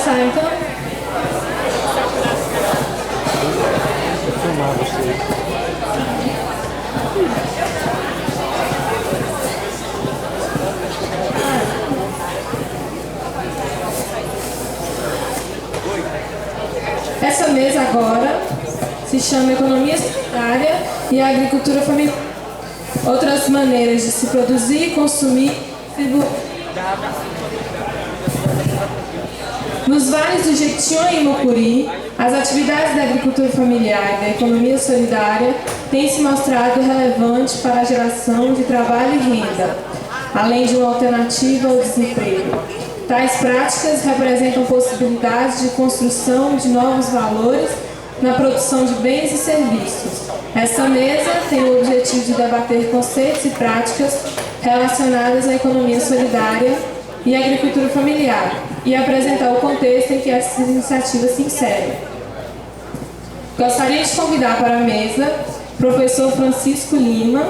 começar então? Vou filmar você. Essa mesa agora se chama Economia Solidária e Agricultura Familiar. Outras maneiras de se produzir, consumir e distribuir. Nos vales do Jequitinhonha e Mucuri, as atividades da agricultura familiar e da economia solidária têm se mostrado relevantes para a geração de trabalho e renda, além de uma alternativa ao desemprego. Tais práticas representam possibilidades de construção de novos valores na produção de bens e serviços. Esta mesa tem o objetivo de debater conceitos e práticas relacionadas à economia solidária e à agricultura familiar e apresentar o contexto em que essas iniciativas se inserem. Gostaria de convidar para a mesa o professor Francisco Lima,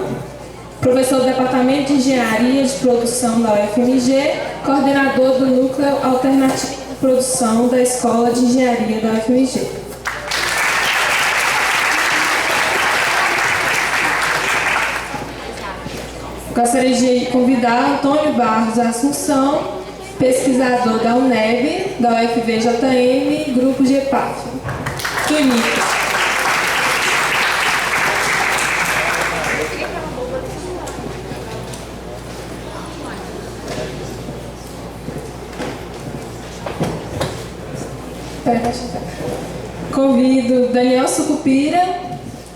professor do Departamento de Engenharia de Produção da UFMG, coordenador do Núcleo Alternativo de Produção da Escola de Engenharia da UFMG. Gostaria de convidar Antônio Barros Assunção, pesquisador da UNEB, da UFVJM, Grupo GEPAF, do NICA. Convido Daniel Sucupira,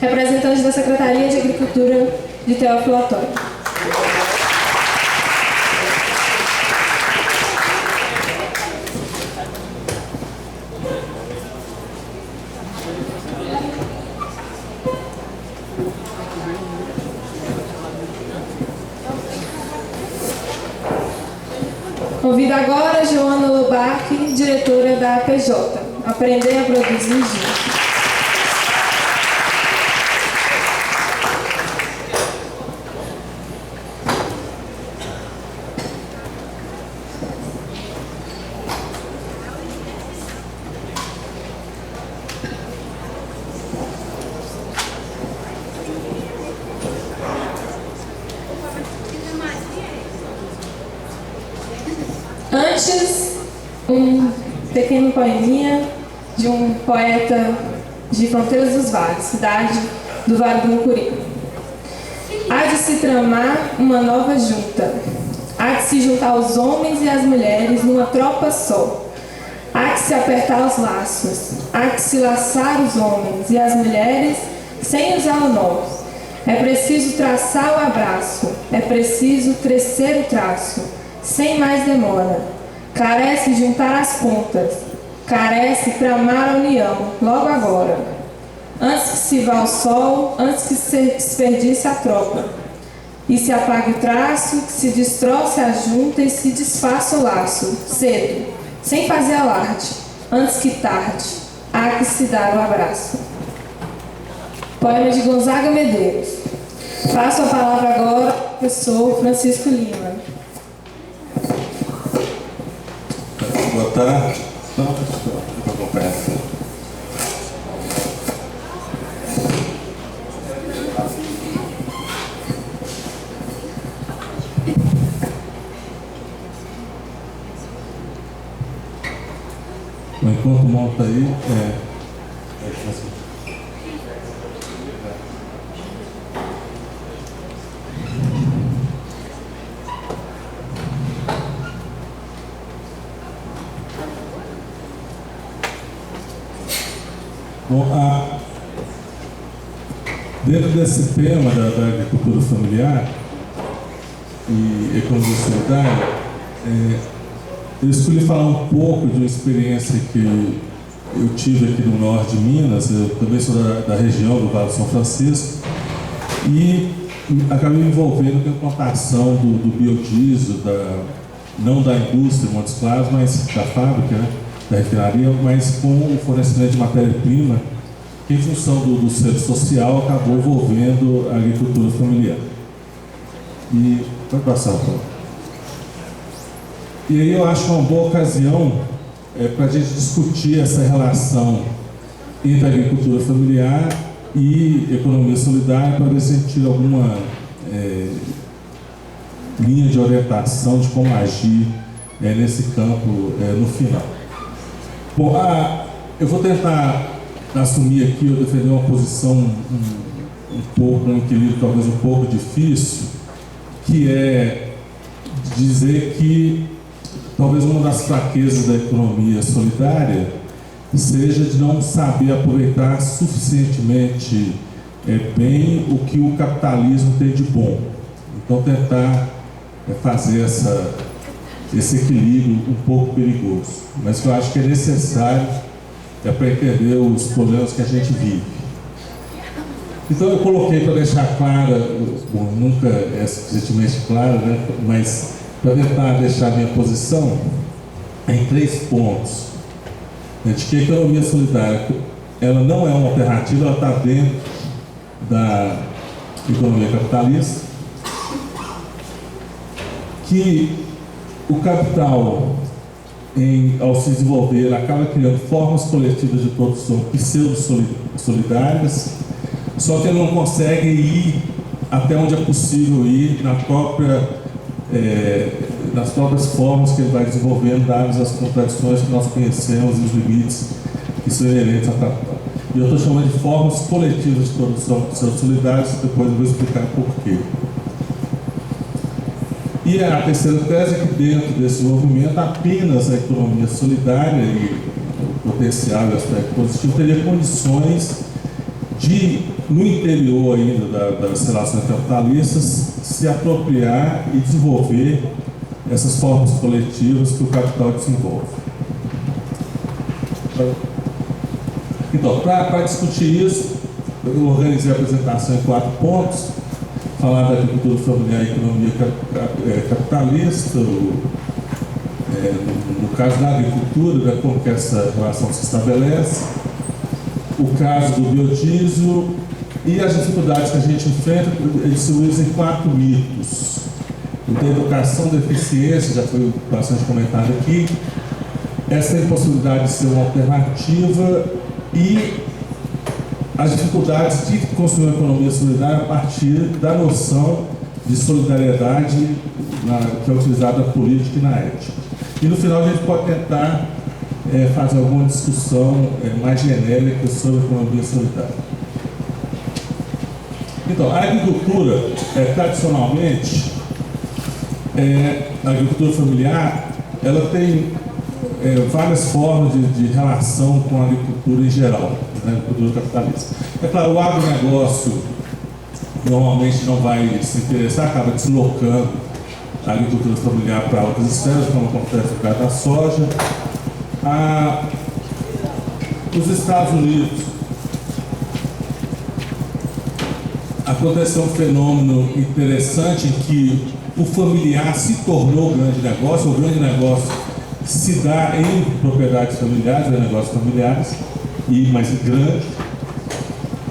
representante da Secretaria de Agricultura de Teófilo Otoni. Convido agora Joana Lobac, diretora da APJ, Aprender a Produzir Juntos. Antes, um pequeno poeminha de um poeta de Fronteiras dos Vales, cidade do Vale do Mucuri. Há de se tramar uma nova junta, há de se juntar os homens e as mulheres numa tropa só, há de se apertar os laços, há de se laçar os homens e as mulheres sem usar o nó. É preciso traçar o abraço, é preciso tecer o traço, sem mais demora. Carece juntar as pontas, carece tramar a união, logo agora. Antes que se vá o sol, antes que se desperdice a tropa, e se apague o traço, que se destroce a junta e se desfaça o laço, cedo, sem fazer alarde, antes que tarde, há que se dar o abraço. Poema de Gonzaga Medeiros. Passo a palavra agora ao professor Francisco Lima. Boa tarde. Não, eu vou acompanhar. Enquanto monta aí, bom, dentro desse tema da agricultura familiar e economia solidária, eu escolhi falar um pouco de uma experiência que eu tive aqui no norte de Minas. Eu também sou da região do Vale do São Francisco e acabei me envolvendo com a implantação do biodiesel, não da indústria de Montes Claros, mas da fábrica, né, da refinaria, mas com o fornecimento de matéria-prima, que em função do serviço social acabou envolvendo a agricultura familiar. E pode passar, então. E aí eu acho uma boa ocasião para a gente discutir essa relação entre agricultura familiar e economia solidária, para ver se a gente tira alguma linha de orientação de como agir nesse campo no final. Bom, eu vou tentar assumir aqui, eu defender uma posição um pouco, um equilíbrio talvez um pouco difícil, que é dizer que talvez uma das fraquezas da economia solidária seja de não saber aproveitar suficientemente bem o que o capitalismo tem de bom. Então tentar fazer esse equilíbrio um pouco perigoso, mas que eu acho que é necessário para entender os problemas que a gente vive. Então eu coloquei para deixar clara, bom, nunca é suficientemente clara, né, mas para tentar deixar minha posição em 3 pontos. De que a economia solidária, ela não é uma alternativa, ela está dentro da economia capitalista, que o capital, ao se desenvolver, acaba criando formas coletivas de produção pseudo-solidárias, só que ele não consegue ir até onde é possível ir nas próprias formas que ele vai desenvolvendo, dadas as contradições que nós conhecemos e os limites que são inerentes ao capital. E eu estou chamando de formas coletivas de produção pseudo-solidárias, depois eu vou explicar por quê. E a terceira tese é que dentro desse movimento apenas a economia solidária e o potencial e o aspecto positivo teria condições de, no interior ainda das relações capitalistas, se apropriar e desenvolver essas formas coletivas que o capital desenvolve. Então, para discutir isso, eu organizei a apresentação em 4 pontos. Falar da agricultura familiar e economia capitalista, no caso da agricultura, né, como que essa relação se estabelece, o caso do biodiesel e as dificuldades que a gente enfrenta, distribuídos em 4 mitos. O da educação da eficiência, já foi bastante comentado aqui, essa impossibilidade de ser uma alternativa e as dificuldades de construir uma economia solidária a partir da noção de solidariedade que é utilizada na política e na ética. E no final a gente pode tentar fazer alguma discussão mais genérica sobre a economia solidária. Então, a agricultura, tradicionalmente, a agricultura familiar, ela tem várias formas de relação com a agricultura em geral, né, agricultura capitalista. É claro, o agronegócio normalmente não vai se interessar, acaba deslocando a agricultura familiar para outras esferas, como acontece no caso da soja. Nos Estados Unidos, aconteceu um fenômeno interessante em que o familiar se tornou grande negócio, o grande negócio se dá em propriedades familiares, negócios familiares, mas grande.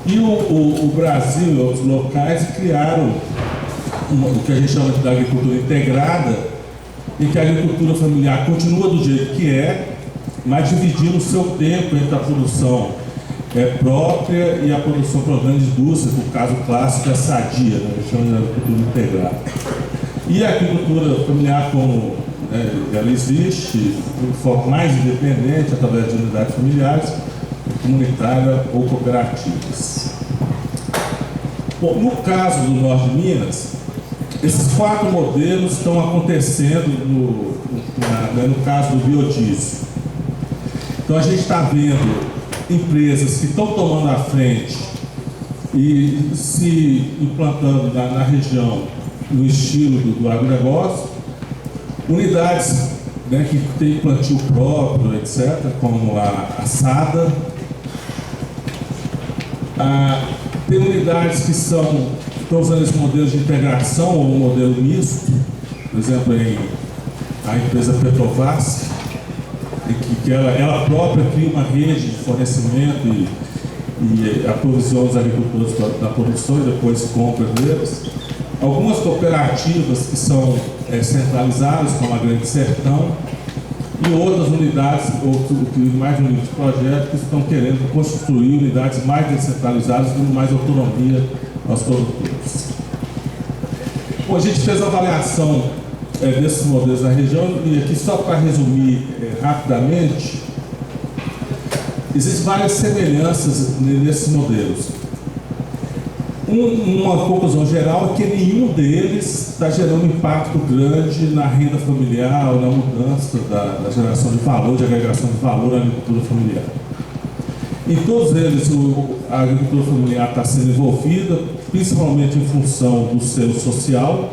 E o Brasil e outros locais criaram o que a gente chama de agricultura integrada, em que a agricultura familiar continua do jeito que mas dividindo o seu tempo entre a produção própria e a produção para grandes indústrias, no caso clássico é sadia, né? A gente chama de agricultura integrada. E a agricultura familiar, como ela existe de forma mais independente, através de unidades familiares, comunitárias ou cooperativas. Bom, no caso do Norte de Minas, esses 4 modelos estão acontecendo no caso do biodiesel. Então a gente está vendo empresas que estão tomando a frente e se implantando na região no estilo do agronegócio, unidades, né, que tem plantio próprio, etc., como a SADA. Tem unidades que estão usando esse modelo de integração ou um modelo misto, por exemplo, a empresa Petrovasf, que ela própria cria uma rede de fornecimento e aprovisiona os agricultores da produção e depois compra deles. Algumas cooperativas que são centralizadas, como a Grande Sertão, e outras unidades, mais de um nível de projeto, que estão querendo construir unidades mais descentralizadas, dando mais autonomia aos produtores. Bom, a gente fez a avaliação desses modelos na região, e aqui só para resumir rapidamente, existem várias semelhanças nesses modelos. Uma conclusão geral é que nenhum deles está gerando impacto grande na renda familiar ou na mudança da geração de valor, de agregação de valor na agricultura familiar. Em todos eles, a agricultura familiar está sendo envolvida, principalmente em função do selo social,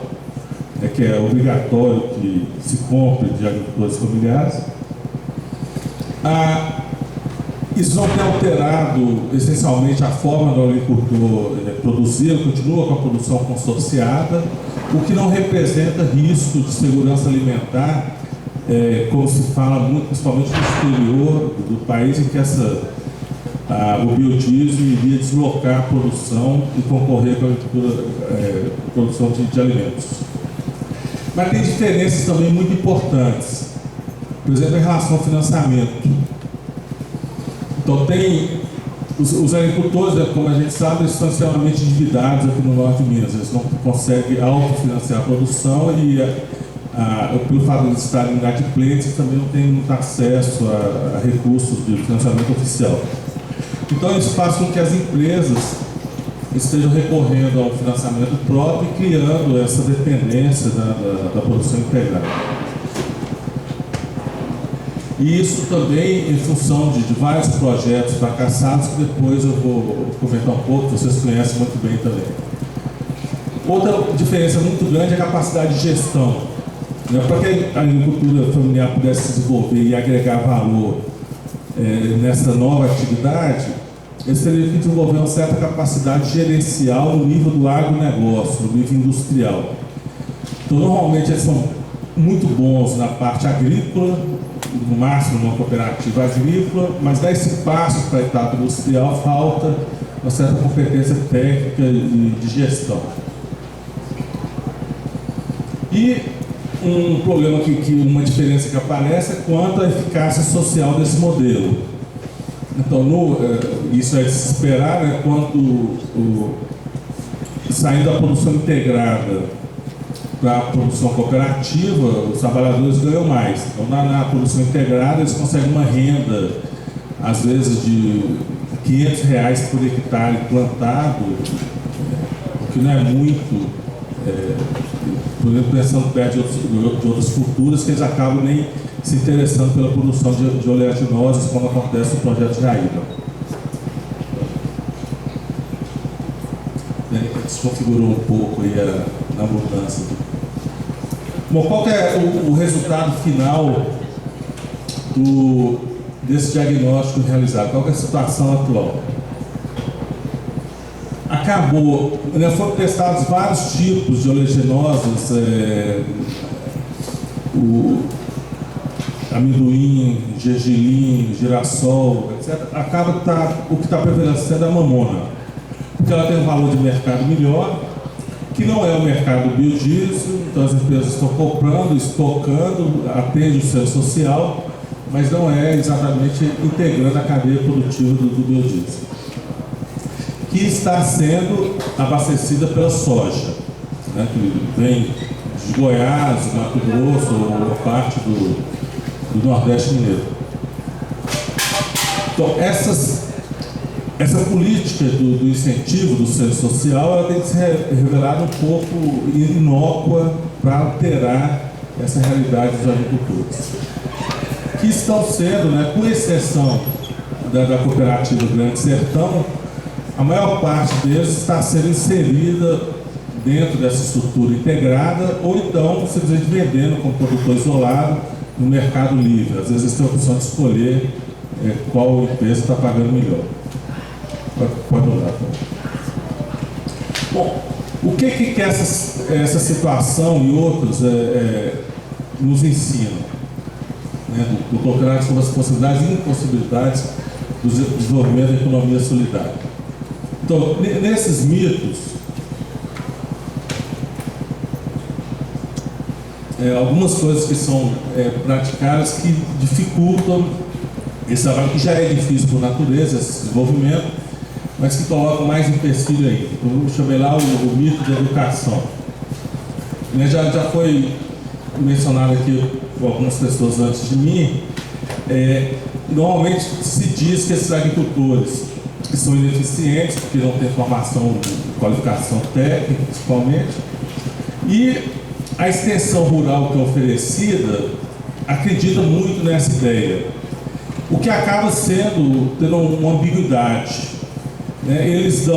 que é obrigatório que se compre de agricultores familiares. Isso não tem alterado essencialmente a forma do agricultor produzir, ele continua com a produção consorciada, o que não representa risco de segurança alimentar, como se fala muito, principalmente no exterior do país, em que o biodiesel iria deslocar a produção e concorrer com a produção de alimentos. Mas tem diferenças também muito importantes, por exemplo, em relação ao financiamento. Então, os agricultores, como a gente sabe, eles estão extremamente endividados aqui no norte de Minas. Eles não conseguem autofinanciar a produção e, pelo fato de eles estarem inadimplentes, também não têm muito acesso a recursos de financiamento oficial. Então, isso faz com que as empresas estejam recorrendo ao financiamento próprio e criando essa dependência da produção integrada. E isso também em função de vários projetos fracassados, que depois eu vou comentar um pouco, vocês conhecem muito bem também. Outra diferença muito grande é a capacidade de gestão. Para que a agricultura familiar pudesse se desenvolver e agregar valor nessa nova atividade, eles teriam que desenvolver uma certa capacidade gerencial no nível do agronegócio, no nível industrial. Então, normalmente, eles são muito bons na parte agrícola, no máximo numa cooperativa agrícola, mas dá esse passo para a etapa industrial, falta uma certa competência técnica e de gestão. E um problema uma diferença que aparece é quanto à eficácia social desse modelo. Então, isso é de se esperar, quanto saindo da produção integrada para a produção cooperativa, os trabalhadores ganham mais. Então, na produção integrada, eles conseguem uma renda, às vezes, de R$500 por hectare plantado, o que não é muito, por exemplo, pensando perto de outras culturas, que eles acabam nem se interessando pela produção de oleaginosas, quando acontece no projeto de Jaíba. Desconfigurou um pouco aí a mudança. Bom, qual que é o resultado final desse diagnóstico realizado? Qual que é a situação atual? Foram testados vários tipos de oleaginosas, amendoim, gergelim, girassol, etc. O que está prevalecendo é a mamona, porque ela tem um valor de mercado melhor, que não é o mercado do biodiesel, então as empresas estão comprando, estocando, atende o selo social, mas não é exatamente integrando a cadeia produtiva do biodiesel, que está sendo abastecida pela soja, que vem de Goiás, Mato Grosso, ou parte do Nordeste mineiro. Então, essa política do incentivo do selo social, ela tem que ser revelada um pouco inócua para alterar essa realidade dos agricultores, que estão sendo, com exceção da cooperativa Grande Sertão, a maior parte deles está sendo inserida dentro dessa estrutura integrada, ou então simplesmente vendendo como produtor isolado no mercado livre. Às vezes eles têm a opção de escolher qual empresa está pagando melhor. Pode olhar. Bom, o que essa situação e outros nos ensinam? Do documento sobre as possibilidades e impossibilidades do desenvolvimento da economia solidária. Então, nesses mitos, algumas coisas que são praticadas que dificultam esse trabalho, que já é difícil por natureza, esse desenvolvimento, mas que colocam mais empecilho ainda. Então, eu chamei lá o mito da educação. Já foi mencionado aqui por algumas pessoas antes de mim. Normalmente se diz que esses agricultores que são ineficientes, porque não têm formação, qualificação técnica, principalmente, e a extensão rural que é oferecida acredita muito nessa ideia, o que acaba tendo uma ambiguidade. Eles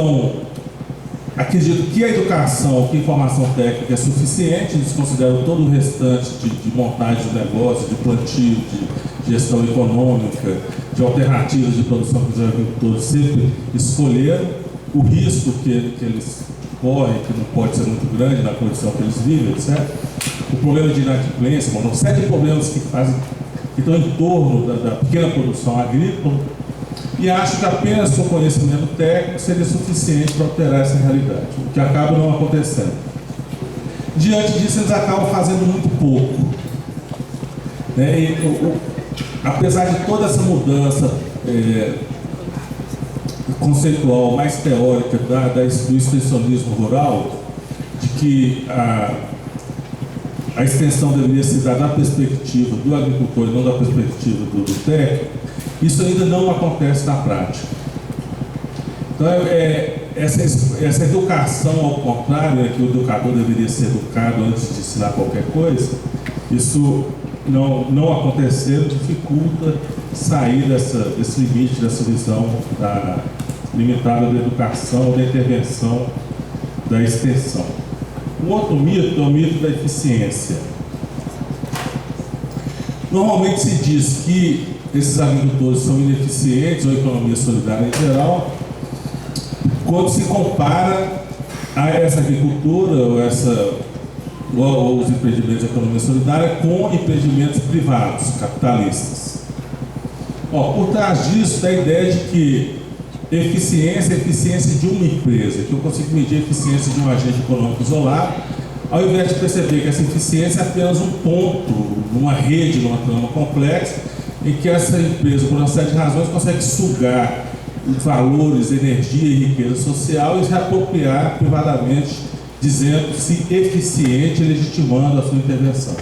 acreditam que a educação, que a informação técnica é suficiente, eles consideram todo o restante de montagem de negócio, de plantio, de gestão econômica, de alternativas de produção que os agricultores sempre escolheram, o risco que eles correm, que não pode ser muito grande na condição que eles vivem, etc. O problema de inadimplência, uma série de problemas que estão em torno da pequena produção agrícola, e acho que apenas com conhecimento técnico seria suficiente para alterar essa realidade, o que acaba não acontecendo. Diante disso, eles acabam fazendo muito pouco. Apesar de toda essa mudança conceitual, mais teórica do extensionismo rural, de que a extensão deveria se dar da perspectiva do agricultor e não da perspectiva do técnico, isso ainda não acontece na prática. Então, essa educação, ao contrário, que o educador deveria ser educado antes de ensinar qualquer coisa, isso não acontecendo dificulta sair desse limite, dessa visão limitada da educação, da intervenção, da extensão. Um outro mito é o mito da eficiência. Normalmente se diz que esses agricultores são ineficientes, ou a economia solidária em geral, quando se compara a essa agricultura ou os empreendimentos de economia solidária com empreendimentos privados, capitalistas. Por trás disso, da ideia de que eficiência é eficiência de uma empresa, que eu consigo medir a eficiência de um agente econômico isolado, ao invés de perceber que essa eficiência é apenas um ponto, numa rede, numa trama complexa, em que essa empresa, por uma série de razões, consegue sugar valores, energia e riqueza social e se apropriar privadamente, dizendo-se eficiente e legitimando a sua intervenção.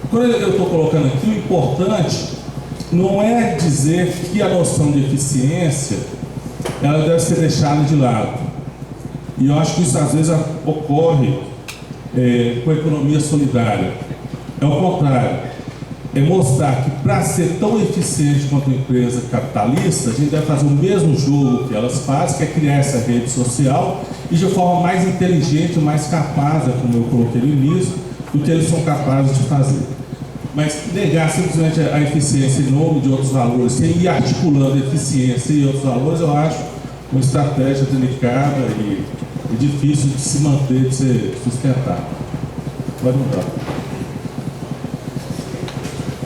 Quando eu estou colocando aqui, o importante não é dizer que a noção de eficiência ela deve ser deixada de lado. E eu acho que isso às vezes ocorre com a economia solidária. É o contrário. É mostrar que para ser tão eficiente quanto a empresa capitalista, a gente deve fazer o mesmo jogo que elas fazem, que é criar essa rede social e de forma mais inteligente, mais capaz, como eu coloquei no início, do que eles são capazes de fazer. Mas negar simplesmente a eficiência em nome de outros valores, sem ir articulando eficiência e outros valores, eu acho uma estratégia delicada e difícil de se manter, de ser sustentável. Pode mudar.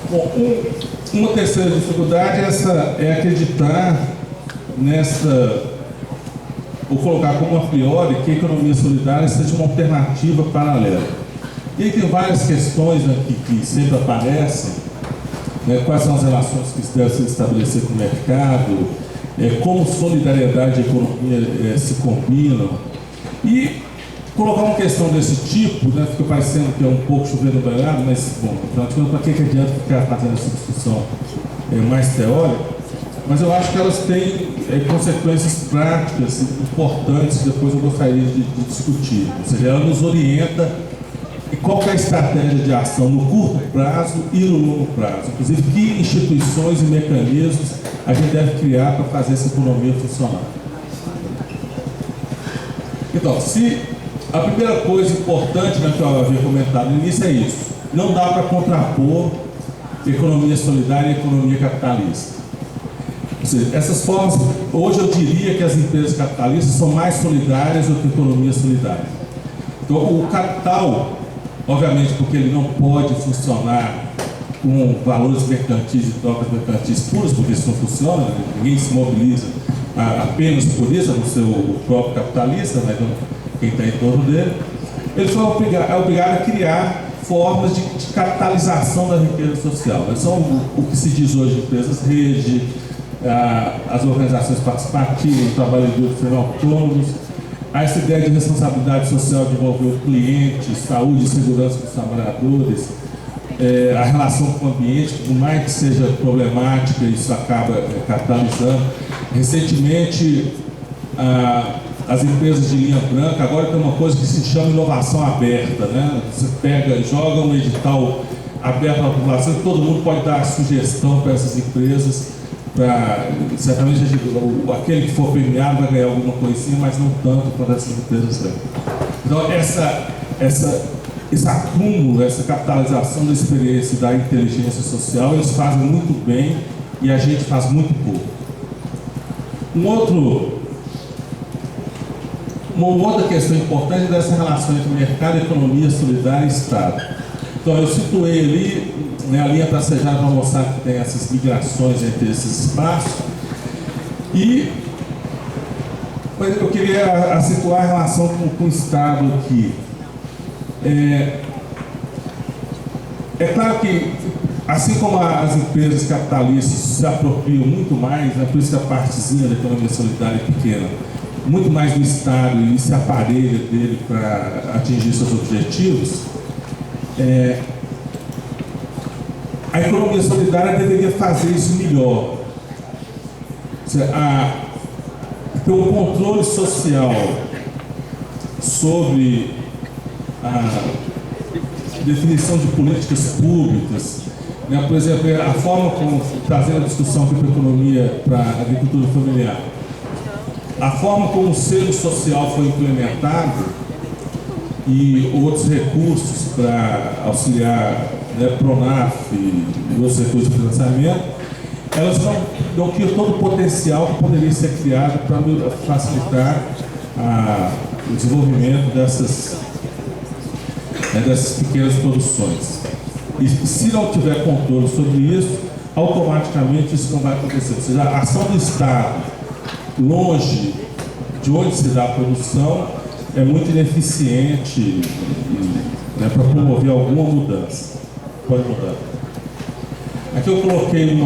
Bom, uma terceira dificuldade é acreditar ou colocar como a priori que a economia solidária seja uma alternativa paralela. E aí tem várias questões aqui que sempre aparecem, quais são as relações que devem se estabelecer com o mercado, como solidariedade e economia se combinam. E colocar uma questão desse tipo, fica parecendo que é um pouco chovendo no molhado, mas, bom, para que adianta ficar fazendo essa discussão mais teórica? Mas eu acho que elas têm consequências práticas importantes que depois eu gostaria de discutir. Ou seja, ela nos orienta em qual é a estratégia de ação no curto prazo e no longo prazo. Inclusive, que instituições e mecanismos a gente deve criar para fazer essa economia funcionar. Então, a primeira coisa importante que eu havia comentado no início é isso. Não dá para contrapor economia solidária e economia capitalista. Ou seja, essas formas, hoje eu diria que as empresas capitalistas são mais solidárias do que a economia solidária. Então, o capital, obviamente, porque ele não pode funcionar com valores mercantis e trocas mercantis puras, porque isso não funciona, ninguém se mobiliza apenas por isso, a não ser o próprio capitalista, mas quem está em torno dele. ele foi obrigado a criar formas de capitalização da riqueza social. São o que se diz hoje empresas rede, as organizações participativas, o trabalho de semi-autônomos, essa ideia de responsabilidade social de envolver o cliente, saúde e segurança dos trabalhadores, a relação com o ambiente, por mais que seja problemática, isso acaba capitalizando. Recentemente, as empresas de linha branca agora tem uma coisa que se chama inovação aberta, né? Você pega, joga um edital aberto à população e todo mundo pode dar sugestão para essas empresas, certamente aquele que for premiado vai ganhar alguma coisinha, mas não tanto quanto essas empresas ganham. Então esse acúmulo, essa capitalização da experiência e da inteligência social, eles fazem muito bem e a gente faz muito pouco. Uma outra questão importante é dessa relação entre mercado, economia solidária e Estado. Então eu situei ali, né, a linha tracejada para mostrar que tem essas migrações entre esses espaços. E eu queria situar a relação com o Estado aqui. É claro que, assim como as empresas capitalistas se apropriam muito mais, né, por isso que a partezinha da economia solidária é pequena, muito mais do Estado e se aparelha dele para atingir seus objetivos, a economia solidária deveria fazer isso melhor. Ter um controle social sobre a definição de políticas públicas, né? Por exemplo, a forma como, trazendo a discussão aqui para a economia, para a agricultura familiar, a forma como o selo social foi implementado e outros recursos para auxiliar, né, Pronaf e outros recursos de financiamento, elas não criam todo o potencial que poderia ser criado para facilitar o desenvolvimento dessas pequenas produções. E se não tiver controle sobre isso, automaticamente isso não vai acontecer. Ou seja, a ação do Estado, longe de onde se dá a produção, é muito ineficiente, né, para promover alguma mudança. Pode mudar. Aqui eu coloquei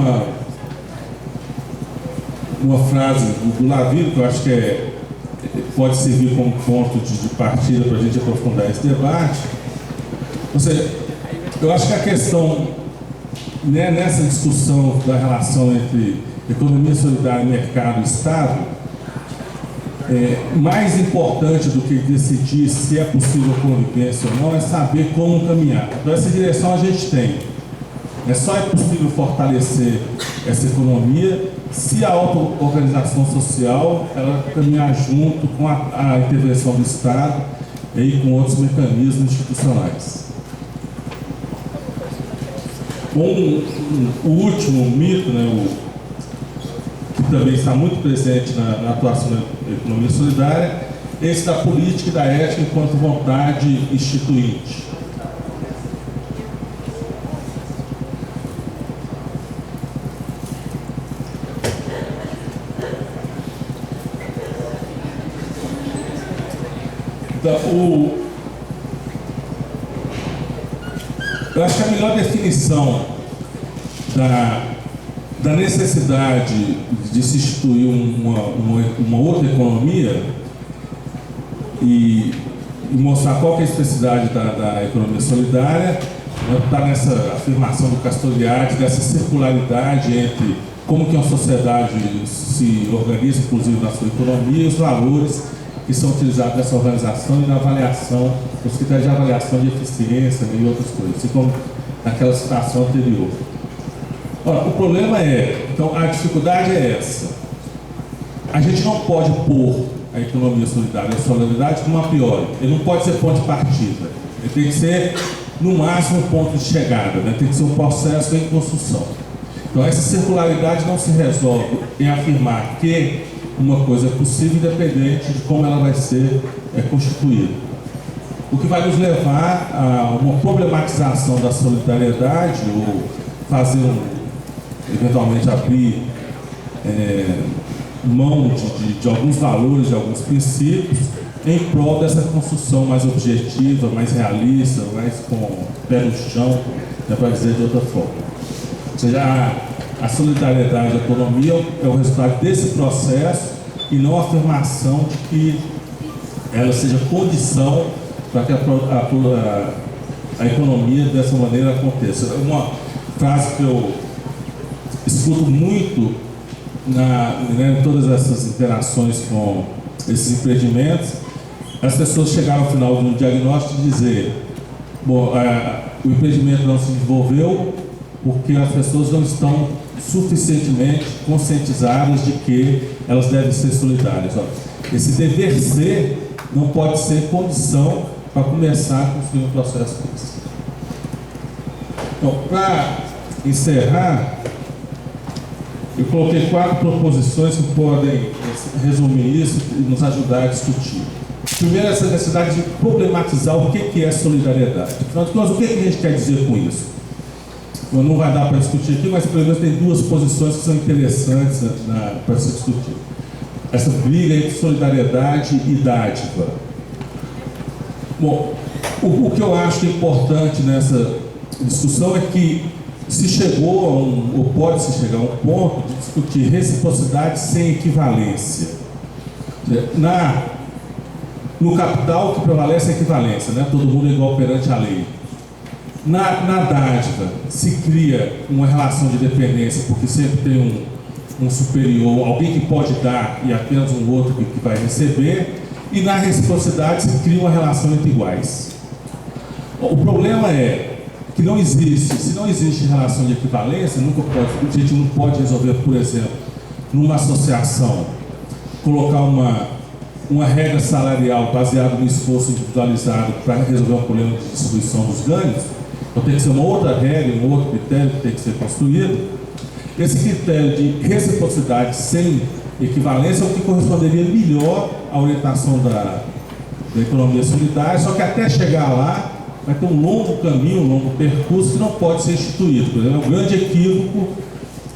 uma frase do Laville, que eu acho que pode servir como ponto de partida para a gente aprofundar esse debate. Ou seja, eu acho que a questão, né, nessa discussão da relação entre economia solidária, mercado e Estado, mais importante do que decidir se é possível convivência ou não, é saber como caminhar. Então, essa direção a gente tem. Só é possível fortalecer essa economia se a auto-organização social ela caminhar junto com a intervenção do Estado e com outros mecanismos institucionais. O último mito, né, que também está muito presente na atuação da economia solidária, esse da política e da ética enquanto vontade instituinte. Então, eu acho que a melhor definição da necessidade de se instituir uma outra economia e mostrar qual que é a especificidade da economia solidária está nessa afirmação do Castoriadis, dessa circularidade entre como que uma sociedade se organiza, inclusive na sua economia, e os valores que são utilizados nessa organização e na avaliação, os critérios de avaliação de eficiência e outras coisas, assim como naquela citação anterior. Ora, o problema então a dificuldade é essa. A gente não pode pôr a economia solidária e a solidariedade como a priori. Ele não pode ser ponto de partida. Ele tem que ser, no máximo, um ponto de chegada, né? Tem que ser um processo em construção. Então, essa circularidade não se resolve em afirmar que uma coisa é possível, independente de como ela vai ser constituída. O que vai nos levar a uma problematização da solidariedade, ou fazer eventualmente abrir mão de alguns valores, de alguns princípios, em prol dessa construção mais objetiva, mais realista, mais com pé no chão, para dizer de outra forma. Ou seja, a solidariedade e a autonomia é o resultado desse processo e não a afirmação de que ela seja condição para que a economia dessa maneira aconteça. Uma frase que eu escuto muito em todas essas interações com esses empreendimentos, as pessoas chegaram ao final de um diagnóstico e dizer: bom, o empreendimento não se desenvolveu porque as pessoas não estão suficientemente conscientizadas de que elas devem ser solidárias. Esse dever ser não pode ser condição para começar a construir um processo desse. Então, para encerrar, eu coloquei 4 proposições que podem resumir isso e nos ajudar a discutir. Primeiro, essa necessidade de problematizar o que é solidariedade. Afinal de contas, o que a gente quer dizer com isso? Não vai dar para discutir aqui, mas pelo menos tem 2 posições que são interessantes para se discutir. Essa briga entre solidariedade e dádiva. Bom, o que eu acho importante nessa discussão é que se chegou ou pode-se chegar a um ponto de discutir reciprocidade sem equivalência. No capital, o que prevalece é a equivalência, né? Todo mundo é igual perante a lei. Na dádiva, se cria uma relação de dependência, porque sempre tem um superior, alguém que pode dar e apenas um outro que vai receber, e na reciprocidade se cria uma relação entre iguais. O problema é que não existe, se não existe relação de equivalência, a gente não pode resolver, por exemplo, numa associação, colocar uma regra salarial baseada no esforço individualizado para resolver um problema de distribuição dos ganhos. Então tem que ser uma outra regra, um outro critério que tem que ser construído. Esse critério de reciprocidade sem equivalência é o que corresponderia melhor à orientação da economia solidária, só que até chegar lá vai ter um longo caminho, um longo percurso que não pode ser instituído. Por exemplo, é um grande equívoco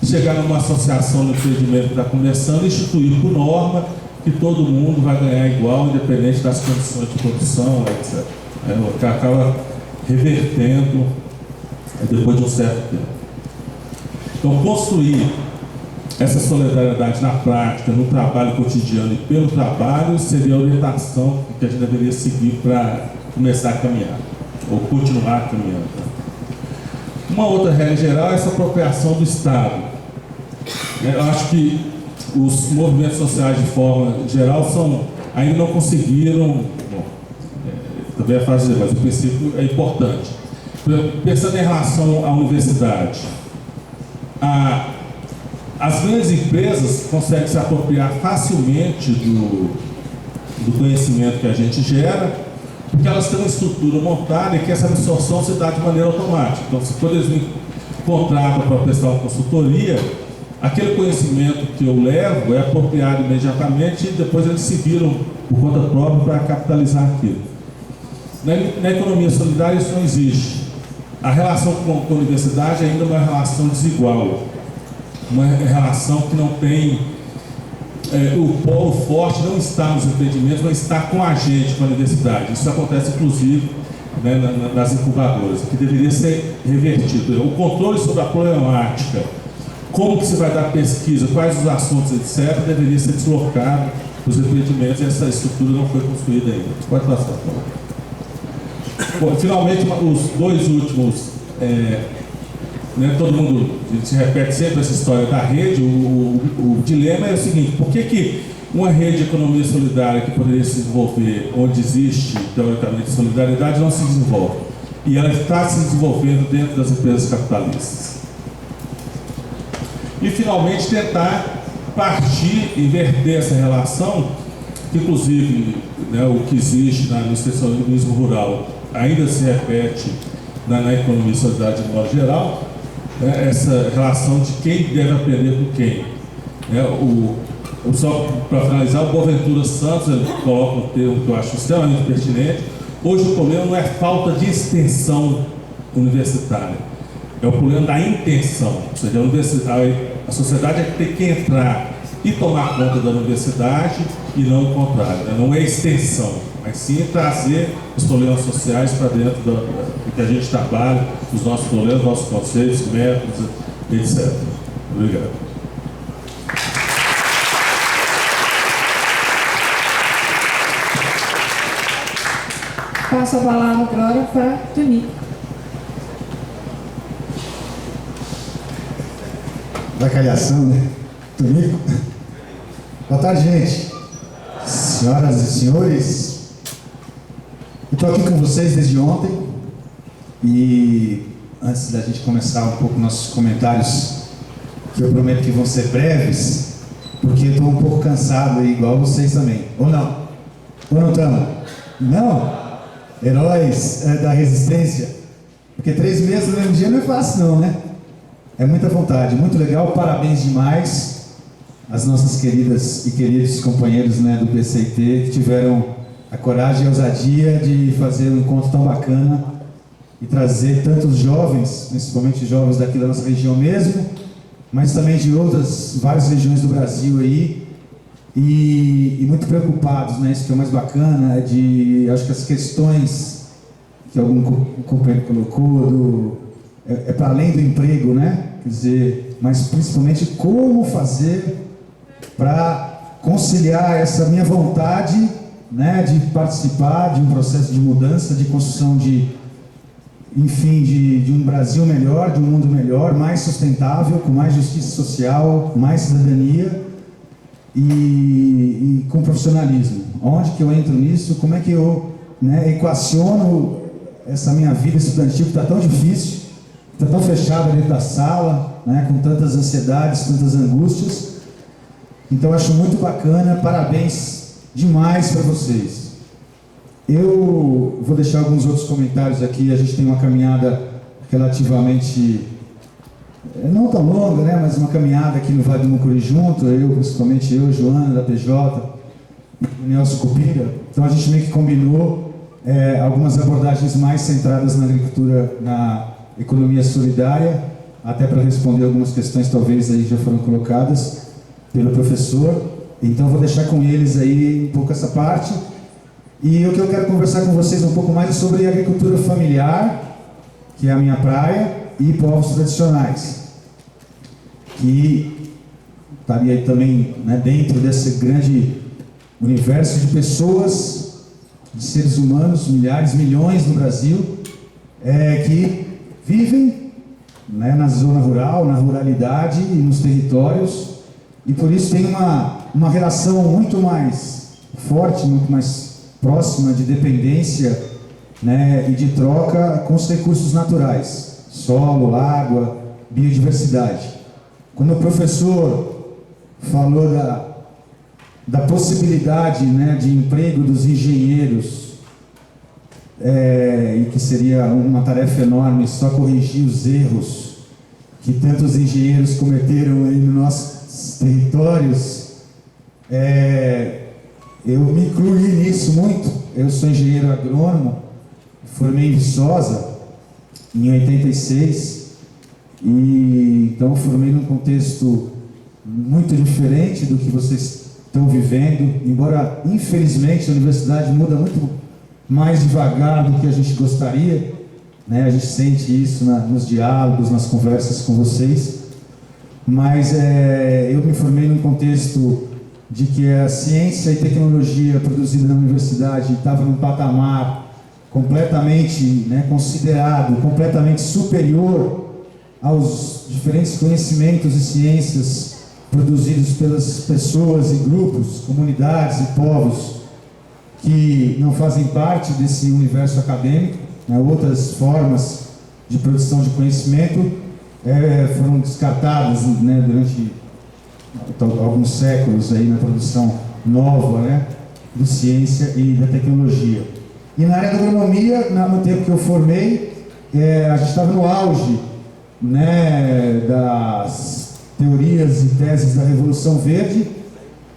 chegar numa associação no empreendimento que está começando e instituir por norma que todo mundo vai ganhar igual, independente das condições de produção, etc. O que acaba revertendo depois de um certo tempo. Então, construir essa solidariedade na prática, no trabalho cotidiano e pelo trabalho, seria a orientação que a gente deveria seguir para começar a caminhar, ou continuar caminhando. Uma outra regra geral é essa apropriação do Estado. Eu acho que os movimentos sociais, de forma geral, ainda não conseguiram, também é fácil dizer, mas o princípio é importante. Pensando em relação à universidade, as grandes empresas conseguem se apropriar facilmente do conhecimento que a gente gera, porque elas têm uma estrutura montada e que essa absorção se dá de maneira automática. Então, quando eles me contratam para prestar uma consultoria, aquele conhecimento que eu levo é apropriado imediatamente e depois eles se viram por conta própria para capitalizar aquilo. Na economia solidária isso não existe. A relação com a universidade ainda é uma relação desigual, uma relação que não tem... o polo forte não está nos empreendimentos, mas está com a gente, com a universidade. Isso acontece, inclusive, nas incubadoras, que deveria ser revertido. O controle sobre a problemática, como que se vai dar pesquisa, quais os assuntos, etc., deveria ser deslocado dos empreendimentos e essa estrutura não foi construída ainda. Pode passar, por favor. Bom, finalmente, os 2 últimos, todo mundo se repete sempre essa história da rede. O dilema é o seguinte: por que uma rede de economia solidária que poderia se desenvolver onde existe, teoricamente, solidariedade, não se desenvolve? E ela está se desenvolvendo dentro das empresas capitalistas. E, finalmente, tentar partir, inverter essa relação, que, inclusive, o que existe no extensionismo rural ainda se repete na economia solidária de modo geral, essa relação de quem deve aprender com quem. Só para finalizar, o Boaventura Santos ele coloca um termo que eu acho extremamente pertinente. Hoje o problema não é falta de extensão universitária, é o problema da intenção. Ou seja, a sociedade é que tem que entrar e tomar conta da universidade e não o contrário, né? Não é extensão, mas sim trazer os problemas sociais para dentro do que a gente trabalha, os nossos problemas, nossos conceitos, métodos, etc. Obrigado. Passo a palavra agora para Tonico. Da calhação, né? Tonico. Boa tarde, gente. Senhoras e senhores, eu estou aqui com vocês desde ontem e antes da gente começar um pouco nossos comentários, que eu prometo que vão ser breves, porque eu estou um pouco cansado aí, igual vocês também. Ou não? Ou não estamos? Não? Heróis da resistência. Porque 3 meses no mesmo dia não é fácil não, né? É muita vontade, muito legal, parabéns demais às nossas queridas e queridos companheiros, né, do PCIT, que tiveram a coragem e a ousadia de fazer um encontro tão bacana e trazer tantos jovens, principalmente jovens daqui da nossa região mesmo, mas também de outras, várias regiões do Brasil aí, e muito preocupados, né, isso que é o mais bacana, acho que as questões que algum companheiro colocou, é para além do emprego, né, quer dizer, mas principalmente como fazer para conciliar essa minha vontade, né, de participar de um processo de mudança, de construção de um Brasil melhor, de um mundo melhor, mais sustentável, com mais justiça social, mais cidadania e com profissionalismo. Onde que eu entro nisso? Como é que eu, né, equaciono essa minha vida estudantil que está tão difícil, está tão fechada dentro da sala, né, com tantas ansiedades, tantas angústias. Então acho muito bacana, parabéns demais para vocês. Eu vou deixar alguns outros comentários aqui, a gente tem uma caminhada relativamente, não tão longa, né, mas uma caminhada aqui no Vale do Mucuri junto, principalmente eu, Joana, da PJ, e o Nelson Cupira. Então a gente meio que combinou algumas abordagens mais centradas na agricultura, na economia solidária, até para responder algumas questões talvez aí já foram colocadas pelo professor. Então vou deixar com eles aí um pouco essa parte. E o que eu quero conversar com vocês um pouco mais é sobre agricultura familiar, que é a minha praia, e povos tradicionais, que estaria aí também, né, dentro desse grande universo de pessoas, de seres humanos, milhares, milhões no Brasil, que vivem, né, na zona rural, na ruralidade e nos territórios, e por isso tem uma relação muito mais forte, muito mais próxima de dependência, né, e de troca com os recursos naturais, solo, água, biodiversidade. Quando o professor falou da possibilidade, né, de emprego dos engenheiros, e que seria uma tarefa enorme só corrigir os erros que tantos engenheiros cometeram aí nos nossos territórios, eu me incluí nisso muito. Eu sou engenheiro agrônomo, formei em Viçosa em 86, e então formei num contexto muito diferente do que vocês estão vivendo, embora infelizmente a universidade muda muito mais devagar do que a gente gostaria, né? A gente sente isso nos diálogos, nas conversas com vocês, mas eu me formei num contexto de que a ciência e tecnologia produzida na universidade estava num patamar completamente, né, considerado completamente superior aos diferentes conhecimentos e ciências produzidos pelas pessoas e grupos, comunidades e povos que não fazem parte desse universo acadêmico, né? Outras formas de produção de conhecimento foram descartadas, né, durante alguns séculos aí na produção nova, né, de ciência e da tecnologia. E na área da agronomia, no tempo que eu formei, a gente estava no auge, né, das teorias e teses da Revolução Verde,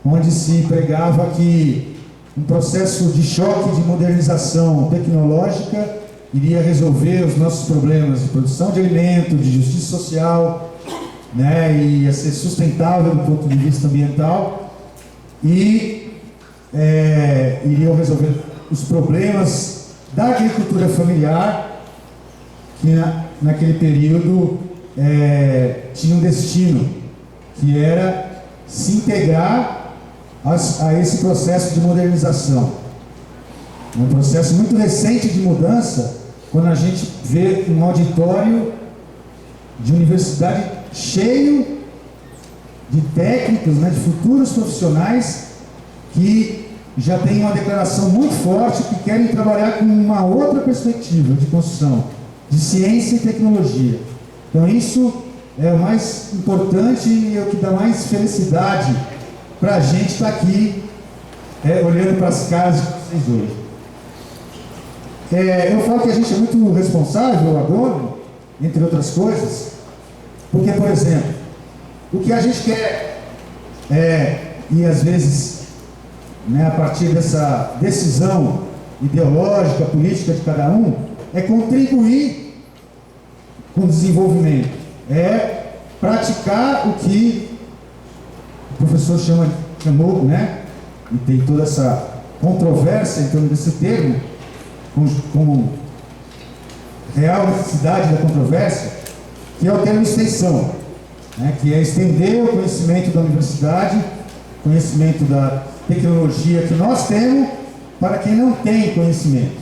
onde se pregava que um processo de choque de modernização tecnológica iria resolver os nossos problemas de produção de alimento, de justiça social, né, e ia ser sustentável do ponto de vista ambiental. E iriam resolver os problemas da agricultura familiar, que naquele período tinha um destino, que era se integrar a esse processo de modernização. Um processo muito recente de mudança, quando a gente vê um auditório de universidade cheio de técnicos, né, de futuros profissionais que já têm uma declaração muito forte que querem trabalhar com uma outra perspectiva de construção, de ciência e tecnologia. Então isso é o mais importante e é o que dá mais felicidade para a gente estar aqui olhando para as caras de vocês hoje. Eu falo que a gente é muito responsável, o agrônomo, entre outras coisas, porque, por exemplo, o que a gente quer e às vezes, né, a partir dessa decisão ideológica, política de cada um, é contribuir com o desenvolvimento, praticar o que o professor chamou, né, e tem toda essa controvérsia em torno desse termo, como real necessidade da controvérsia, que é o termo extensão, né, que é estender o conhecimento da universidade, conhecimento da tecnologia que nós temos, para quem não tem conhecimento.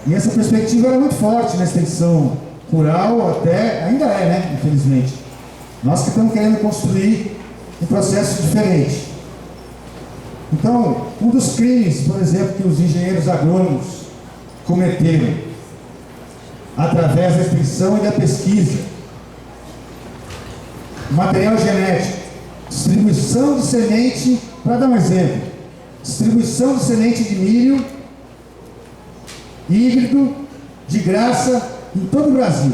E essa perspectiva era muito forte na extensão rural, ainda né, infelizmente. Nós que estamos querendo construir um processo diferente. Então, um dos crimes, por exemplo, que os engenheiros agrônomos cometeram através da extensão e da pesquisa, material genético, distribuição de semente, para dar um exemplo, distribuição de semente de milho híbrido de graça em todo o Brasil.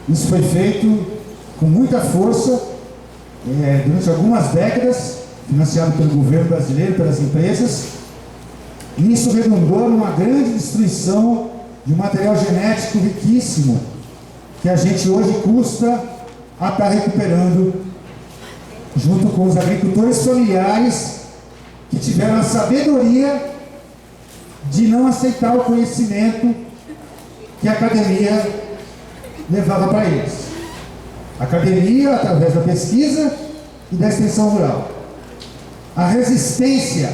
Isso foi feito com muita força durante algumas décadas, financiado pelo governo brasileiro, pelas empresas, e isso redundou numa grande destruição de um material genético riquíssimo, que a gente hoje custa a estar recuperando, junto com os agricultores familiares que tiveram a sabedoria de não aceitar o conhecimento que a academia levava para eles. A academia, através da pesquisa e da extensão rural. A resistência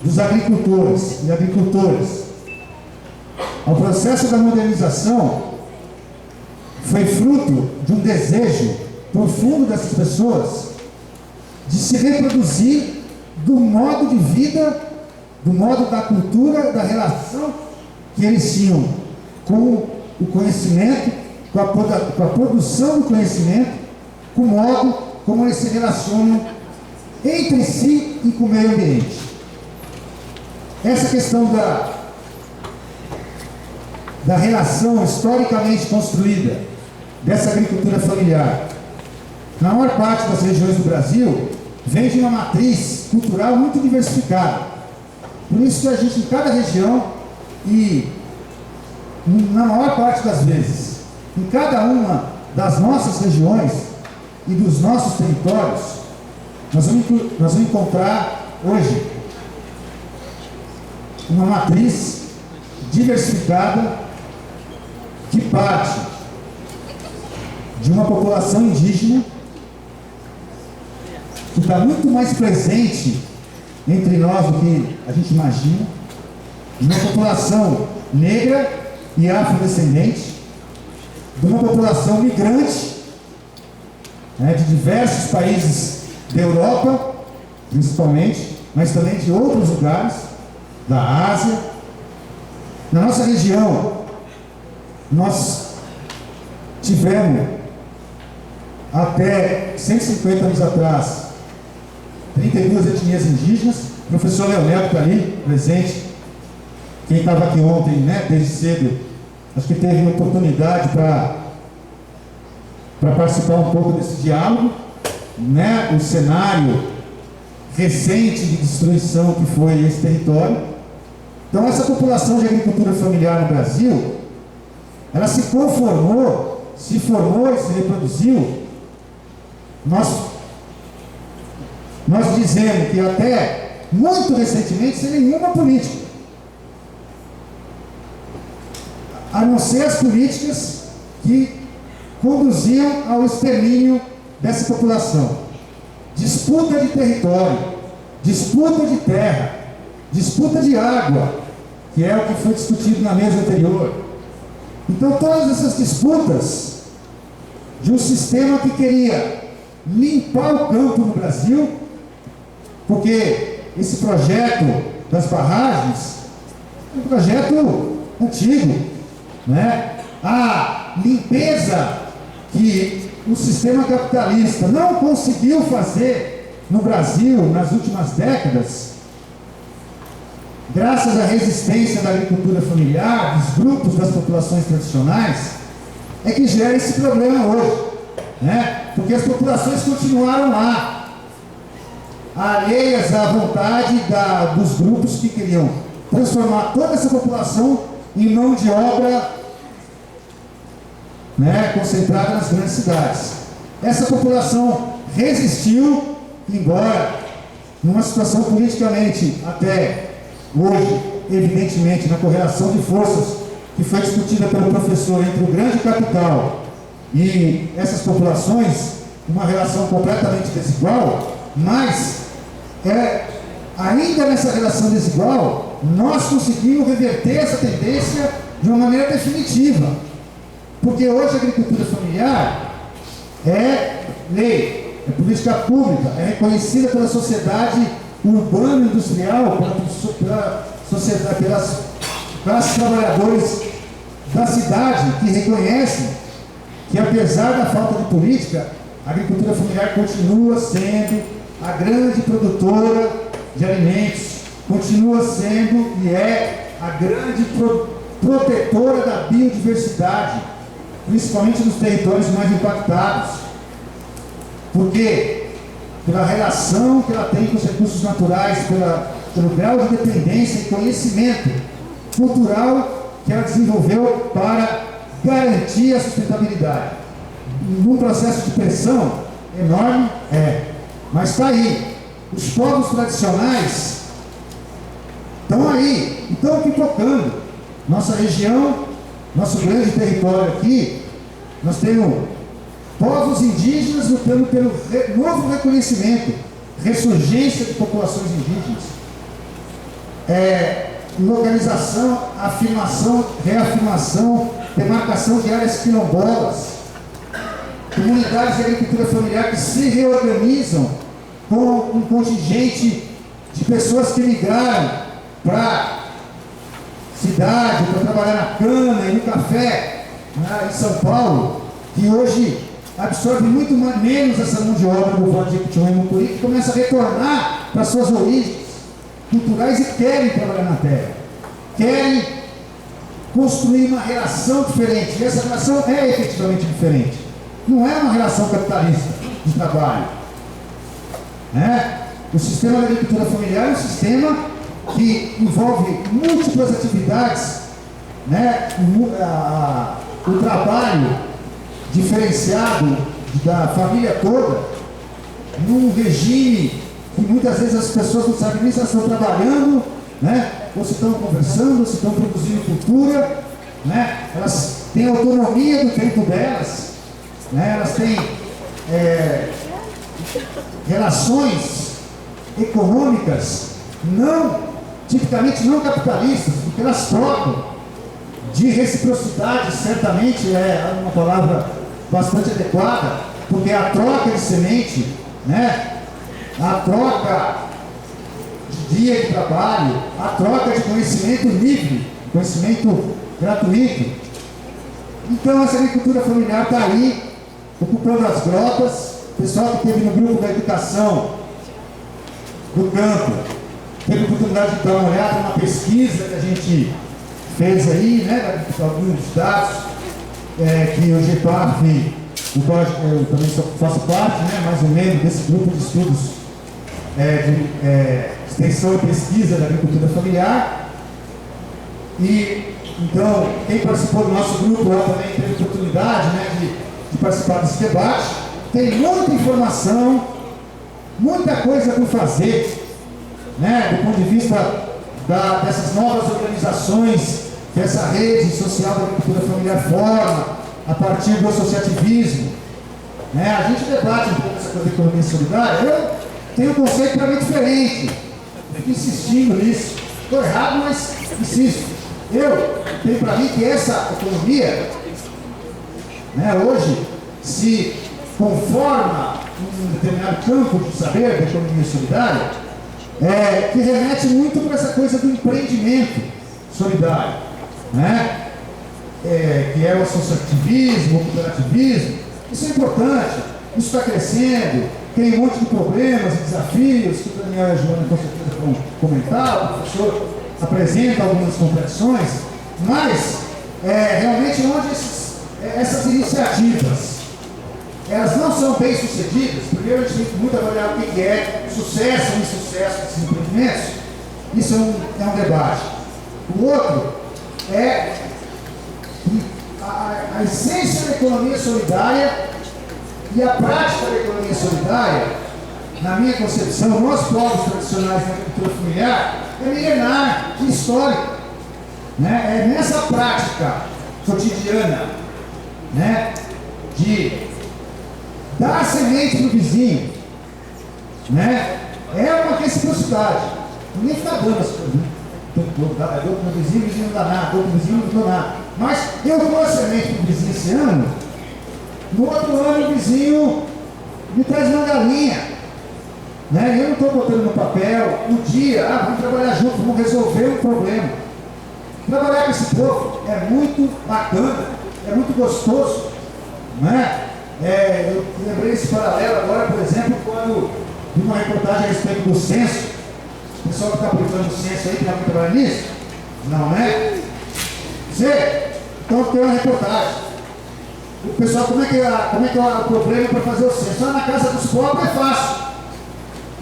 dos agricultores e agricultoras ao processo da modernização foi fruto de um desejo profundo dessas pessoas de se reproduzir do modo de vida, do modo da cultura, da relação que eles tinham com o conhecimento, com a produção do conhecimento, com o modo como eles se relacionam entre si e com o meio ambiente. Essa questão da relação historicamente construída dessa agricultura familiar, na maior parte das regiões do Brasil, vem de uma matriz cultural muito diversificada. Por isso que a gente, em cada região, e na maior parte das vezes, em cada uma das nossas regiões e dos nossos territórios, nós vamos encontrar hoje uma matriz diversificada que parte de uma população indígena que está muito mais presente entre nós do que a gente imagina, de uma população negra e afrodescendente, de uma população migrante, né, de diversos países da Europa, principalmente, mas também de outros lugares, da Ásia. Na nossa região, nós tivemos, até 150 anos atrás, 32 etnias indígenas. O professor Leonel está ali, presente. Quem estava aqui ontem, né, desde cedo, acho que teve oportunidade para participar um pouco desse diálogo, né, o cenário recente de destruição que foi esse território. Então, essa população de agricultura familiar no Brasil, ela se conformou, se formou e se reproduziu. Nós dizemos que até muito recentemente, sem nenhuma política. A não ser as políticas que conduziam ao extermínio dessa população. Disputa de território, disputa de terra, disputa de água, que é o que foi discutido na mesa anterior. Então, todas essas disputas de um sistema que queria limpar o campo no Brasil, porque esse projeto das barragens é um projeto antigo, né? A limpeza que o sistema capitalista não conseguiu fazer no Brasil nas últimas décadas, graças à resistência da agricultura familiar, dos grupos das populações tradicionais, é que gera esse problema hoje, né? Porque as populações continuaram lá, alheias à vontade dos grupos que queriam transformar toda essa população em mão de obra, né, concentrada nas grandes cidades. Essa população resistiu, embora numa situação politicamente até hoje, evidentemente, na correlação de forças que foi discutida pelo professor entre o grande capital e essas populações, uma relação completamente desigual, mas ainda nessa relação desigual, nós conseguimos reverter essa tendência de uma maneira definitiva. Porque hoje a agricultura familiar é lei, é política pública, é reconhecida pela sociedade urbano-industrial, pela sociedade, pelas classes trabalhadores da cidade, que reconhecem que, apesar da falta de política, a agricultura familiar continua sendo a grande produtora de alimentos, continua sendo e é a grande protetora da biodiversidade, principalmente nos territórios mais impactados. Por quê? Pela relação que ela tem com os recursos naturais, pelo grau de dependência e conhecimento cultural que ela desenvolveu para garantir a sustentabilidade. Num processo de pressão enorme, mas está aí. Os povos tradicionais estão aí, estão pipocando. Nossa região, nosso grande território aqui, nós temos povos indígenas lutando pelo novo reconhecimento, ressurgência de populações indígenas, localização, afirmação, reafirmação, demarcação de áreas quilombolas, comunidades de agricultura familiar que se reorganizam com um contingente de pessoas que migraram para cidade, para trabalhar na cana e no café, né, em São Paulo, que hoje absorve muito menos essa mão de obra do Vale de Jequitinhonha e Mucuri, que começa a retornar para suas origens culturais e querem trabalhar na terra, querem construir uma relação diferente. E essa relação é efetivamente diferente. Não é uma relação capitalista de trabalho. O sistema da agricultura familiar é um sistema que envolve múltiplas atividades, né? O trabalho diferenciado da família toda, num regime que muitas vezes as pessoas não sabem nem se elas estão trabalhando, né? Ou se estão conversando, ou se estão produzindo cultura, né? Elas têm autonomia do tempo delas, né? Elas têm relações econômicas tipicamente não capitalistas, porque elas trocam de reciprocidade, certamente é uma palavra bastante adequada, porque a troca de semente, né? A troca de dia de trabalho, a troca de conhecimento livre, conhecimento gratuito. Então essa agricultura familiar está aí, ocupando as grotas. O pessoal que esteve no grupo da educação do campo teve a oportunidade de dar uma olhada numa pesquisa que a gente fez aí, né, alguns dados que o GEPAF, do qual eu também faço parte, né, mais ou menos, desse grupo de estudos de extensão e pesquisa da agricultura familiar. E então, quem participou do nosso grupo lá também teve a oportunidade, né, de participar desse debate. Tem muita informação, muita coisa por fazer, né, do ponto de vista dessas novas organizações que essa rede social da agricultura familiar forma a partir do associativismo. Né? A gente debate um pouco essa coisa de economia solidária. Eu tenho um conceito para mim diferente. Eu fico insistindo nisso. Estou errado, mas insisto. Eu tenho para mim que essa economia, né, hoje, se conforma um determinado campo de saber da economia solidária, que remete muito para essa coisa do empreendimento solidário, né? Que é o associativismo, o cooperativismo. Isso é importante, isso está crescendo, tem um monte de problemas e desafios que o Daniel e a Joana com certeza vão comentar, o professor apresenta algumas contradições, mas realmente onde essas iniciativas elas não são bem sucedidas. Primeiro, a gente tem que muito avaliar o que é sucesso ou insucesso desses empreendimentos. Isso é um debate. O outro é a essência da economia solidária e a prática da economia solidária, na minha concepção, nós povos tradicionais da agricultura familiar, é milenar e histórica. Né? É nessa prática cotidiana, né, de dar semente para o vizinho, né? É uma reciprocidade. Ninguém fica dando as coisas, né? Eu dou para o meu vizinho, o vizinho não dá nada, dou para o vizinho, não dou nada. Mas eu dou a semente para o vizinho esse ano, no outro ano o vizinho me traz uma galinha. Né? Eu não estou botando no papel um dia, vamos trabalhar junto, vamos resolver um problema. Trabalhar com esse povo é muito bacana, é muito gostoso. Né? Eu lembrei esse paralelo agora, por exemplo, quando vi uma reportagem a respeito do censo. O pessoal que está aplicando o censo aí, que não trabalha nisso? Não, né? Então tem uma reportagem. O pessoal, como é que é o problema para fazer o censo? Lá na casa dos pobres é fácil.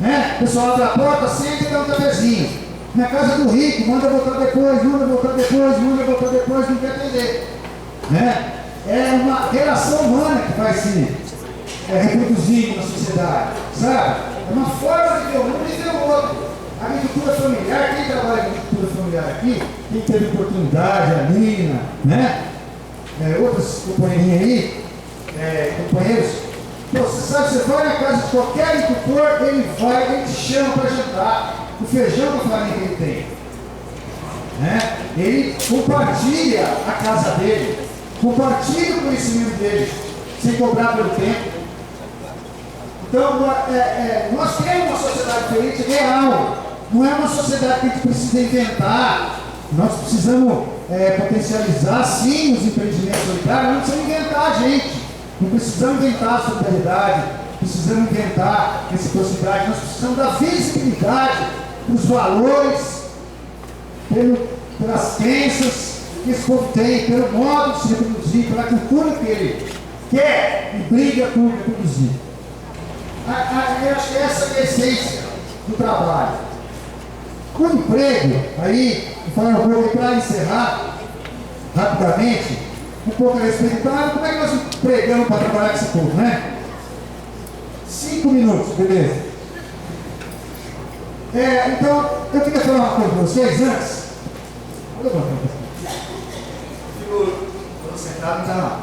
Né? O pessoal abre a porta, senta e dá um cafezinho. Na casa do rico, manda voltar depois, não quer atender. Né? É uma relação humana que vai se reproduzindo na sociedade, sabe? É uma forma de ver um mundo e ver o outro. A agricultura familiar, quem trabalha em agricultura familiar aqui, quem teve oportunidade, a Nina, né? Outras companheirinhas aí, companheiros, você sabe, você vai na casa de qualquer agricultor, ele te chama para jantar, o feijão com a farinha que ele tem. Né? Ele compartilha a casa dele. Compartilhe o conhecimento dele, sem cobrar pelo tempo. Então, nós temos uma sociedade diferente, real. Não é uma sociedade que a gente precisa inventar. Nós precisamos potencializar, sim, os empreendimentos solidários. Não precisamos inventar a gente. Não precisamos inventar a solidariedade. Precisamos inventar reciprocidade. Nós precisamos dar visibilidade para os valores, pelas crenças que esse povo tem, pelo modo de se reproduzir, pela cultura que ele quer e briga por reproduzir. Eu acho que essa é a essência do trabalho. O emprego, aí, eu vou para encerrar rapidamente, um pouco a respeito. Então, como é que nós empregamos para trabalhar com esse povo, né? 5 minutos, beleza? Então, eu queria falar uma coisa para vocês antes. Vou levantar um pouquinho. Estou sentado, não está lá.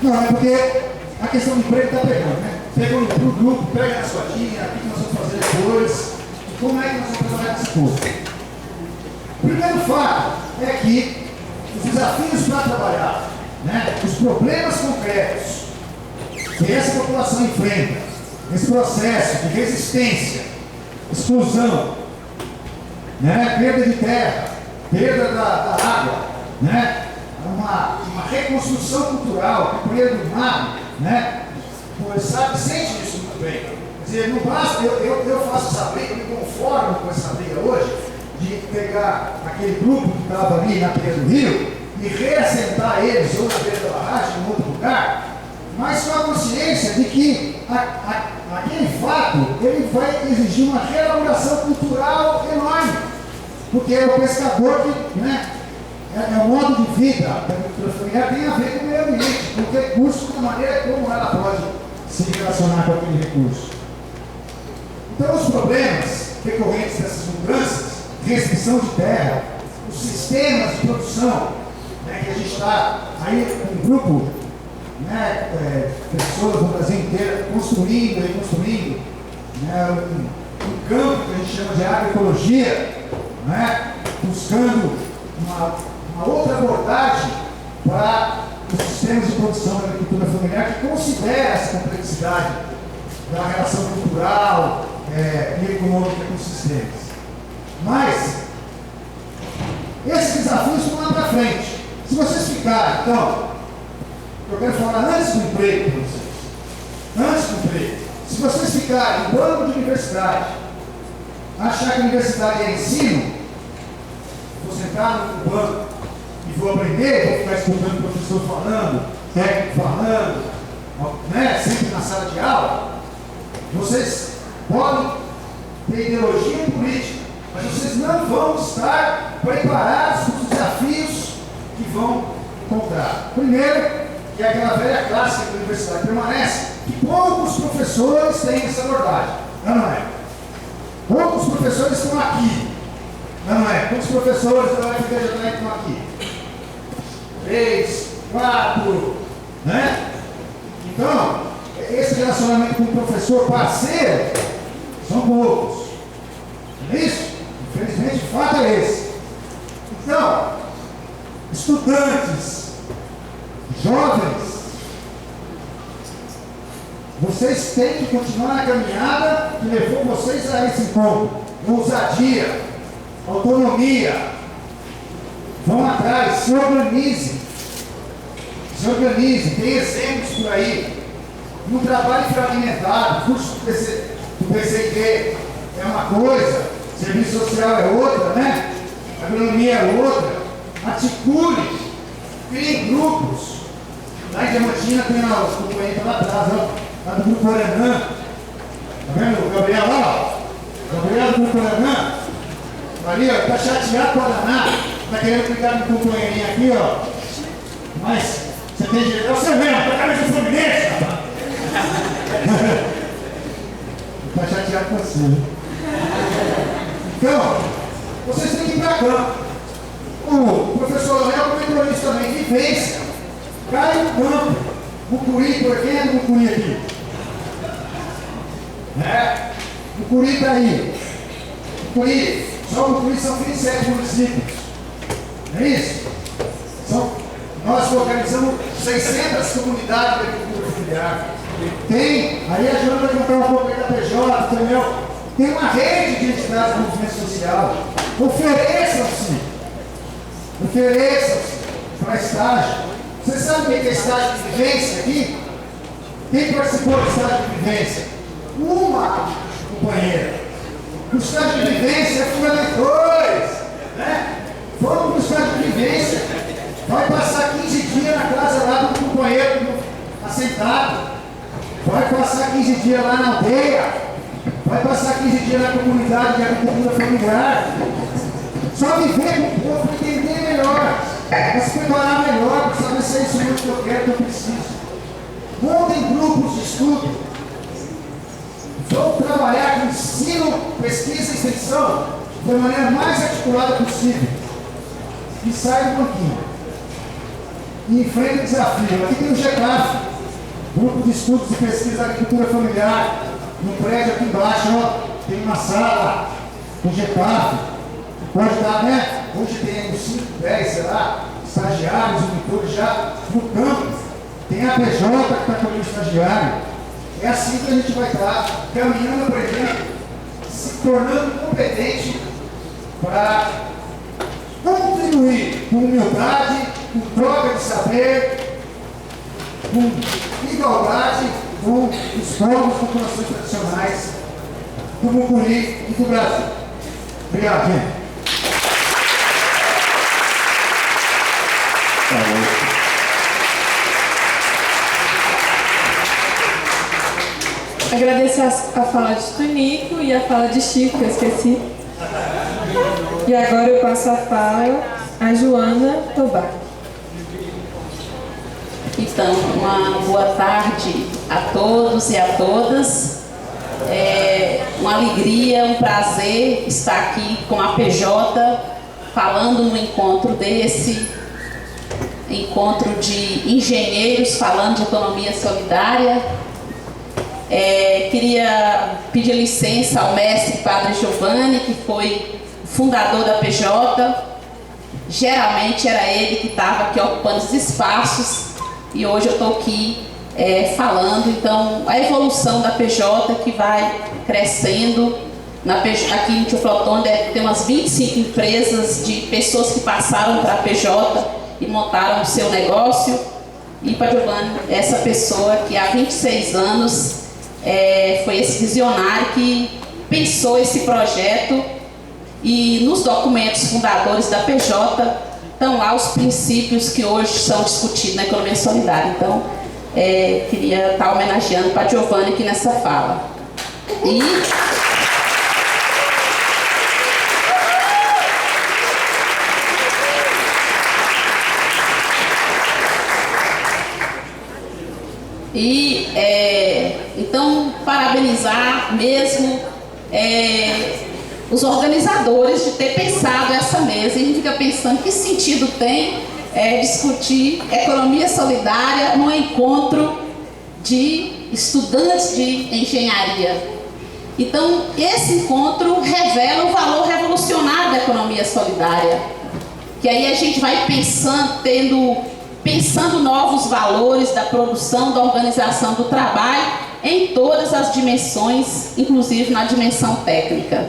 Não, é porque a questão do emprego está pegando, né? Pega no grupo, pega na sua linha, o que nós vamos fazer depois, e como é que nós vamos trabalhar com esse povo. O primeiro fato é que os desafios para trabalhar, né? Os problemas concretos que essa população enfrenta, esse processo de resistência, exclusão, né? Perda de terra, perda da água, né? Uma reconstrução cultural, perda do mar, né? Sabe, sente isso muito bem. Quer dizer, não basta, eu faço essa briga, eu me conformo com essa briga hoje, de pegar aquele grupo que estava ali na beira do rio e reassentar eles ou na beira da barragem, em outro lugar, mas com a consciência de que aquele fato ele vai exigir uma reelaboração cultural enorme, porque é o pescador que, né, é o modo de vida da agricultura familiar, tem a ver com o meio ambiente, o recurso da maneira como ela pode se relacionar com aquele recurso. Então, os problemas decorrentes dessas mudanças, restrição de terra, os sistemas de produção, né, que a gente está aí um grupo, né, pessoas no Brasil inteiro construindo e construindo, né, um campo que a gente chama de agroecologia, né, buscando uma outra abordagem para os sistemas de produção da agricultura familiar que considera essa complexidade da relação cultural e econômica com os sistemas. Mas esses desafios vão lá para frente. Se vocês ficarem, então, eu quero falar antes do emprego para vocês. Antes do emprego. Se vocês ficarem em banco de universidade, achar que a universidade é ensino, vou sentar no banco e vou aprender, vou ficar escutando o professor falando, técnico falando, né, sempre na sala de aula, vocês podem ter ideologia política, mas vocês não vão estar preparados para os desafios que vão encontrar. Primeiro, que é aquela velha clássica que a universidade permanece, que poucos professores têm essa abordagem. Não é? Poucos professores estão aqui. Não é? Poucos professores da UFRJ estão aqui. 3, 4, né? Então, esse relacionamento com o professor parceiro são poucos. Não é isso? Infelizmente, o fato é esse. Então, estudantes, jovens, vocês têm que continuar na caminhada que levou vocês a esse encontro. Ousadia, autonomia. Vão atrás, se organizem. Se organizem, tem exemplos por aí. No trabalho fragmentado, curso do PCD é uma coisa, serviço social é outra, né? Agronomia é outra. Articule, crie grupos. Lá em Diamantina tem os companheiros lá atrás, ó, lá do Grupo Aranã. Tá vendo o Gabriel lá? Gabriel do Grupo Aranã. Ali, ó, tá chateado com o Araná. Tá querendo ficar no companheirinho aqui, ó. Mas você tem direito. É você mesmo, tá cabeça do Fluminense, rapaz. Tá chateado com você, né? Então, vocês têm que ir pra campo. O professor Léo comentou isso também, vivência. Cai no campo. Mucuri, por quem é do Mucuri aqui? Né? Mucuri tá aí. Mucuri, só o Mucuri são 27 municípios. Não é isso? Nós localizamos 600 comunidades de agricultura familiar. Tem, aí a Joana vai comprar um pouco da PJ, entendeu? Tem uma rede de entidades do movimento social. Ofereçam-se para estágio. Vocês sabem o que é estágio de vivência aqui? Quem participou do estágio de vivência? Uma companheira. O estágio de vivência é fundamental, né? Vamos para o estágio de vivência. Vai passar 15 dias na casa lá do companheiro assentado. Vai passar 15 dias lá na aldeia. Vai passar 15 dias na comunidade de agricultura familiar. Só viver com o povo para entender melhor. Para se preparar melhor, para saber se é isso mesmo que eu quero, que eu preciso. Montem grupos de estudo. Vão trabalhar com ensino, pesquisa e extensão da maneira mais articulada possível. E sai do banquinho. E enfrenta o desafio. Aqui tem o GECAF, Grupo de Estudos e Pesquisa da Agricultura Familiar. No prédio aqui embaixo, ó, tem uma sala com GECAF. Pode dar, né? Hoje tem uns 5, 10, sei lá, estagiários, monitores já no campo. Tem a PJ que está com o estagiário. É assim que a gente vai estar caminhando, aprendendo, se tornando competente para contribuir com humildade, com troca de saber, com igualdade com os povos e populações tradicionais do Mucuri e do Brasil. Obrigado, gente. Agradecer a fala de Tonico e a fala de Chico, que eu esqueci. E agora eu passo a fala a Joana Tobar. Então, uma boa tarde a todos e a todas. É uma alegria, um prazer estar aqui com a PJ, falando no encontro desse, encontro de engenheiros falando de economia solidária. Queria pedir licença ao mestre Padre Giovanni, que foi fundador da PJ. Geralmente era ele que estava aqui ocupando os espaços e hoje eu estou aqui falando. Então, a evolução da PJ que vai crescendo. Aqui em Teoflotone deve ter umas 25 empresas de pessoas que passaram para a PJ e montaram o seu negócio. E Padre Giovanni, essa pessoa que há 26 anos foi esse visionário que pensou esse projeto, e nos documentos fundadores da PJ estão lá os princípios que hoje são discutidos na economia solidária. Então, queria estar homenageando o Padre Giovanni aqui nessa fala. Então, parabenizar mesmo os organizadores de ter pensado essa mesa. E a gente fica pensando que sentido tem discutir economia solidária no encontro de estudantes de engenharia. Então, esse encontro revela o valor revolucionário da economia solidária, que aí a gente vai pensando novos valores da produção, da organização do trabalho em todas as dimensões, inclusive na dimensão técnica.